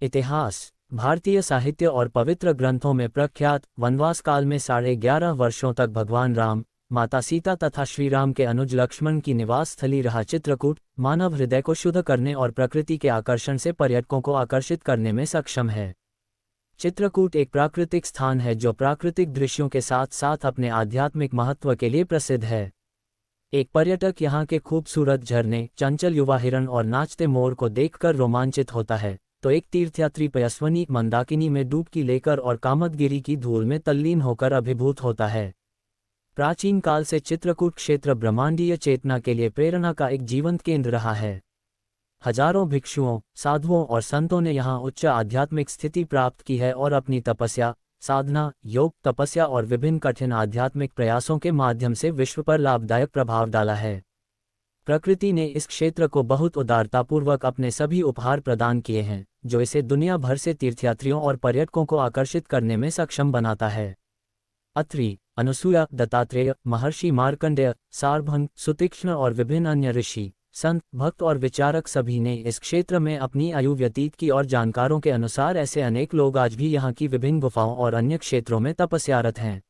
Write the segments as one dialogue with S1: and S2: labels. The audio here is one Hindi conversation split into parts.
S1: इतिहास। भारतीय साहित्य और पवित्र ग्रंथों में प्रख्यात वनवास काल में 11.5 वर्षों तक भगवान राम, माता सीता तथा श्री राम के अनुज लक्ष्मण की निवास स्थली रहा चित्रकूट मानव हृदय को शुद्ध करने और प्रकृति के आकर्षण से पर्यटकों को आकर्षित करने में सक्षम है। चित्रकूट एक प्राकृतिक स्थान है जो प्राकृतिक दृश्यों के साथ साथ अपने आध्यात्मिक महत्व के लिए प्रसिद्ध है। एक पर्यटक यहाँ के खूबसूरत झरने, चंचल युवा हिरण और नाचते मोर को देखकर रोमांचित होता है, तो एक तीर्थयात्री पयस्विनी मंदाकिनी में डुबकी लेकर और कामदगिरी की धूल में तल्लीन होकर अभिभूत होता है। प्राचीन काल से चित्रकूट क्षेत्र ब्रह्मांडीय चेतना के लिए प्रेरणा का एक जीवंत केंद्र रहा है। हजारों भिक्षुओं, साधुओं और संतों ने यहाँ उच्च आध्यात्मिक स्थिति प्राप्त की है और अपनी तपस्या, साधना, योग, तपस्या और विभिन्न कठिन आध्यात्मिक प्रयासों के माध्यम से विश्व पर लाभदायक प्रभाव डाला है। प्रकृति ने इस क्षेत्र को बहुत उदारतापूर्वक अपने सभी उपहार प्रदान किए हैं, जो इसे दुनिया भर से तीर्थयात्रियों और पर्यटकों को आकर्षित करने में सक्षम बनाता है। अत्रि, अनुसूया, दत्तात्रेय, महर्षि मार्कंडेय, सारभंग, सुतीक्ष्ण और विभिन्न अन्य ऋषि, संत, भक्त और विचारक सभी ने इस क्षेत्र में अपनी आयु व्यतीत की और जानकारों के अनुसार ऐसे अनेक लोग आज भी यहाँ की विभिन्न गुफाओं और अन्य क्षेत्रों में तपस्यारत हैं।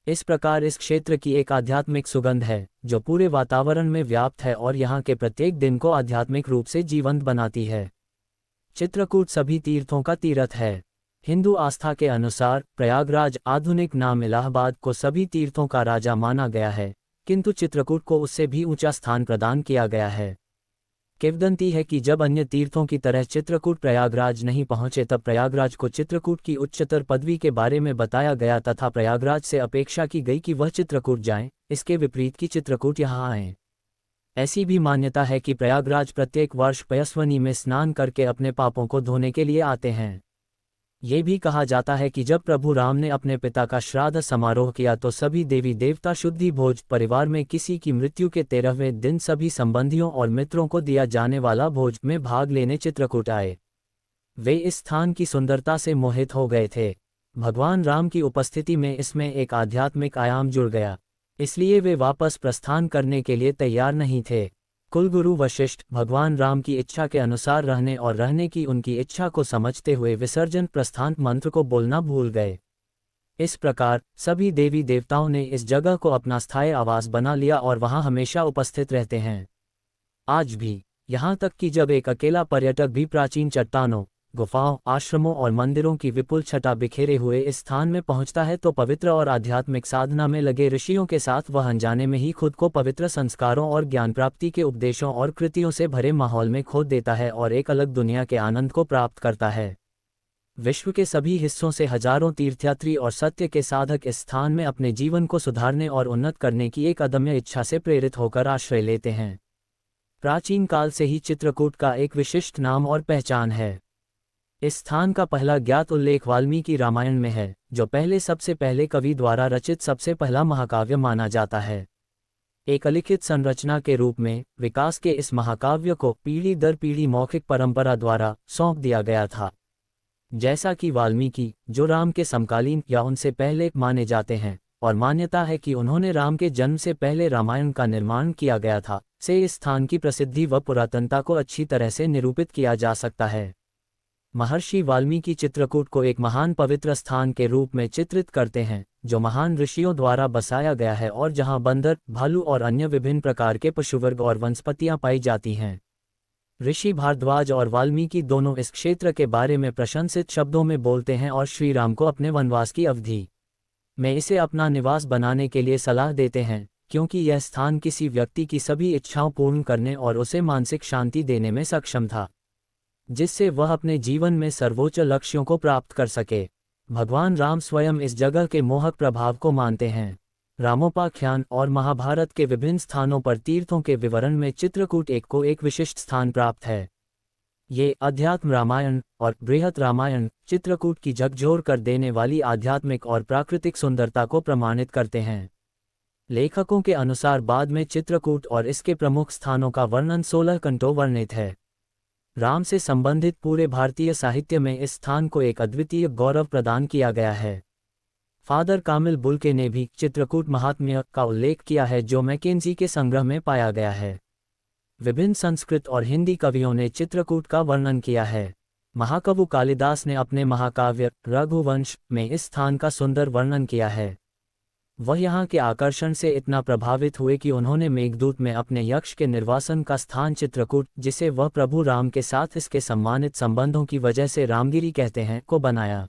S1: इस प्रकार इस क्षेत्र की एक आध्यात्मिक सुगंध है जो पूरे वातावरण में व्याप्त है और यहाँ के प्रत्येक दिन को आध्यात्मिक रूप से जीवंत बनाती है। चित्रकूट सभी तीर्थों का तीर्थ है। हिंदू आस्था के अनुसार प्रयागराज, आधुनिक नाम इलाहाबाद, को सभी तीर्थों का राजा माना गया है, किंतु चित्रकूट को उससे भी ऊंचा स्थान प्रदान किया गया है। किंवदंती है कि जब अन्य तीर्थों की तरह चित्रकूट प्रयागराज नहीं पहुंचे तब प्रयागराज को चित्रकूट की उच्चतर पदवी के बारे में बताया गया तथा प्रयागराज से अपेक्षा की गई कि वह चित्रकूट जाएं, इसके विपरीत कि चित्रकूट यहाँ आएं। ऐसी भी मान्यता है कि प्रयागराज प्रत्येक वर्ष पयस्विनी में स्नान करके अपने पापों को धोने के लिए आते हैं। ये भी कहा जाता है कि जब प्रभु राम ने अपने पिता का श्राद्ध समारोह किया तो सभी देवी देवता शुद्धि भोज, परिवार में किसी की मृत्यु के 13वें दिन सभी संबंधियों और मित्रों को दिया जाने वाला भोज में भाग लेने चित्रकूट आए। वे इस स्थान की सुंदरता से मोहित हो गए थे। भगवान राम की उपस्थिति में इसमें एक आध्यात्मिक आयाम जुड़ गया, इसलिए वे वापस प्रस्थान करने के लिए तैयार नहीं थे। कुलगुरु वशिष्ठ भगवान राम की इच्छा के अनुसार रहने और रहने की उनकी इच्छा को समझते हुए विसर्जन प्रस्थान मंत्र को बोलना भूल गए। इस प्रकार सभी देवी देवताओं ने इस जगह को अपना स्थायी आवास बना लिया और वहां हमेशा उपस्थित रहते हैं। आज भी, यहाँ तक कि जब एक अकेला पर्यटक भी प्राचीन चट्टानों, गुफाओं, आश्रमों और मंदिरों की विपुल छटा बिखेरे हुए इस स्थान में पहुंचता है तो पवित्र और आध्यात्मिक साधना में लगे ऋषियों के साथ वह अनजाने में ही खुद को पवित्र संस्कारों और ज्ञान प्राप्ति के उपदेशों और कृतियों से भरे माहौल में खो देता है और एक अलग दुनिया के आनंद को प्राप्त करता है। विश्व के सभी हिस्सों से हजारों तीर्थयात्री और सत्य के साधक इस स्थान में अपने जीवन को सुधारने और उन्नत करने की एक अदम्य इच्छा से प्रेरित होकर आश्रय लेते हैं। प्राचीन काल से ही चित्रकूट का एक विशिष्ट नाम और पहचान है। इस स्थान का पहला ज्ञात उल्लेख वाल्मीकि रामायण में है, जो सबसे पहले कवि द्वारा रचित सबसे पहला महाकाव्य माना जाता है। एक अलिखित संरचना के रूप में विकास के इस महाकाव्य को पीढ़ी दर पीढ़ी मौखिक परंपरा द्वारा सौंप दिया गया था। जैसा कि वाल्मीकि, जो राम के समकालीन या उनसे पहले माने जाते हैं और मान्यता है कि उन्होंने राम के जन्म से पहले रामायण का निर्माण किया गया था, से इस स्थान की प्रसिद्धि व पुरातनता को अच्छी तरह से निरूपित किया जा सकता है। महर्षि वाल्मीकि चित्रकूट को एक महान पवित्र स्थान के रूप में चित्रित करते हैं, जो महान ऋषियों द्वारा बसाया गया है और जहां बंदर, भालू और अन्य विभिन्न प्रकार के पशुवर्ग और वनस्पतियां पाई जाती हैं। ऋषि भारद्वाज और वाल्मीकि दोनों इस क्षेत्र के बारे में प्रशंसित शब्दों में बोलते हैं और श्री राम को अपने वनवास की अवधि में इसे अपना निवास बनाने के लिए सलाह देते हैं, क्योंकि यह स्थान किसी व्यक्ति की सभी इच्छाओं पूर्ण करने और उसे मानसिक शांति देने में सक्षम था, जिससे वह अपने जीवन में सर्वोच्च लक्ष्यों को प्राप्त कर सके। भगवान राम स्वयं इस जगह के मोहक प्रभाव को मानते हैं। रामोपाख्यान और महाभारत के विभिन्न स्थानों पर तीर्थों के विवरण में चित्रकूट को एक विशिष्ट स्थान प्राप्त है। ये अध्यात्म रामायण और बृहत रामायण चित्रकूट की झकझोर कर देने वाली आध्यात्मिक और प्राकृतिक सुंदरता को प्रमाणित करते हैं। लेखकों के अनुसार बाद में चित्रकूट और इसके प्रमुख स्थानों का वर्णन 16 कंटों वर्णित है। राम से संबंधित पूरे भारतीय साहित्य में इस स्थान को एक अद्वितीय गौरव प्रदान किया गया है। फादर कामिल बुल्के ने भी चित्रकूट महात्म्य का उल्लेख किया है, जो मैकेंजी के संग्रह में पाया गया है। विभिन्न संस्कृत और हिंदी कवियों ने चित्रकूट का वर्णन किया है। महाकवि कालिदास ने अपने महाकाव्य रघुवंश में इस स्थान का सुंदर वर्णन किया है। वह यहाँ के आकर्षण से इतना प्रभावित हुए कि उन्होंने मेघदूत में अपने यक्ष के निर्वासन का स्थान चित्रकूट, जिसे वह प्रभु राम के साथ इसके सम्मानित संबंधों की वजह से रामगिरी कहते हैं, को बनाया।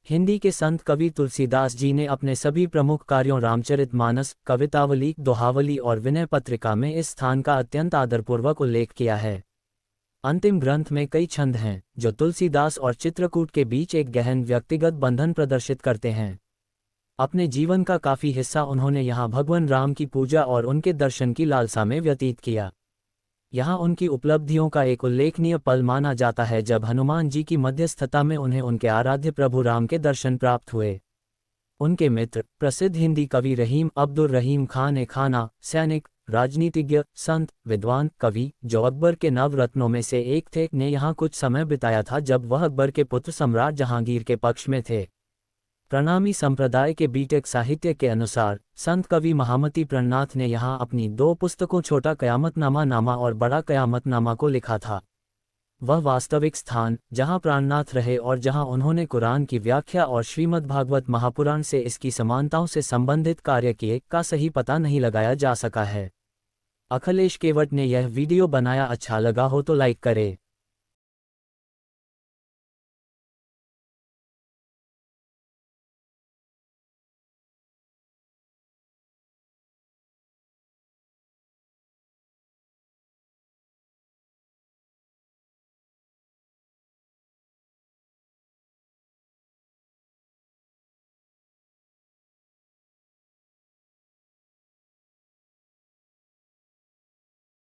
S1: हिंदी के संत कवि तुलसीदास जी ने अपने सभी प्रमुख कार्यों रामचरितमानस, कवितावली, दोहावली और विनय पत्रिका में इस स्थान का अत्यंत आदरपूर्वक उल्लेख किया है। अंतिम ग्रंथ में कई छंद हैं जो तुलसीदास और चित्रकूट के बीच एक गहन व्यक्तिगत बंधन प्रदर्शित करते हैं। अपने जीवन का काफी हिस्सा उन्होंने यहाँ भगवान राम की पूजा और उनके दर्शन की लालसा में व्यतीत किया। यहाँ उनकी उपलब्धियों का एक उल्लेखनीय पल माना जाता है जब हनुमान जी की मध्यस्थता में उन्हें उनके आराध्य प्रभु राम के दर्शन प्राप्त हुए। उनके मित्र, प्रसिद्ध हिंदी कवि रहीम अब्दुल रहीम खान ए खाना, सैनिक, राजनीतिज्ञ, संत, विद्वान, कवि, जो अकबर के नवरत्नों में से एक थे, ने यहाँ कुछ समय बिताया था जब वह अकबर के पुत्र सम्राट जहांगीर के पक्ष में थे। प्रणामी संप्रदाय के बीटेक साहित्य के अनुसार संत कवि महामती प्रणनाथ ने यहाँ अपनी 2 पुस्तकों छोटा कयामतनामा नामा और बड़ा कयामतनामा को लिखा था। वह वास्तविक स्थान जहाँ प्राणनाथ रहे और जहाँ उन्होंने कुरान की व्याख्या और श्रीमद्भागवत महापुराण से इसकी समानताओं से संबंधित कार्य किए का सही पता नहीं लगाया जा सका है। अखिलेश केवट ने यह वीडियो बनाया। अच्छा लगा हो तो लाइक करें।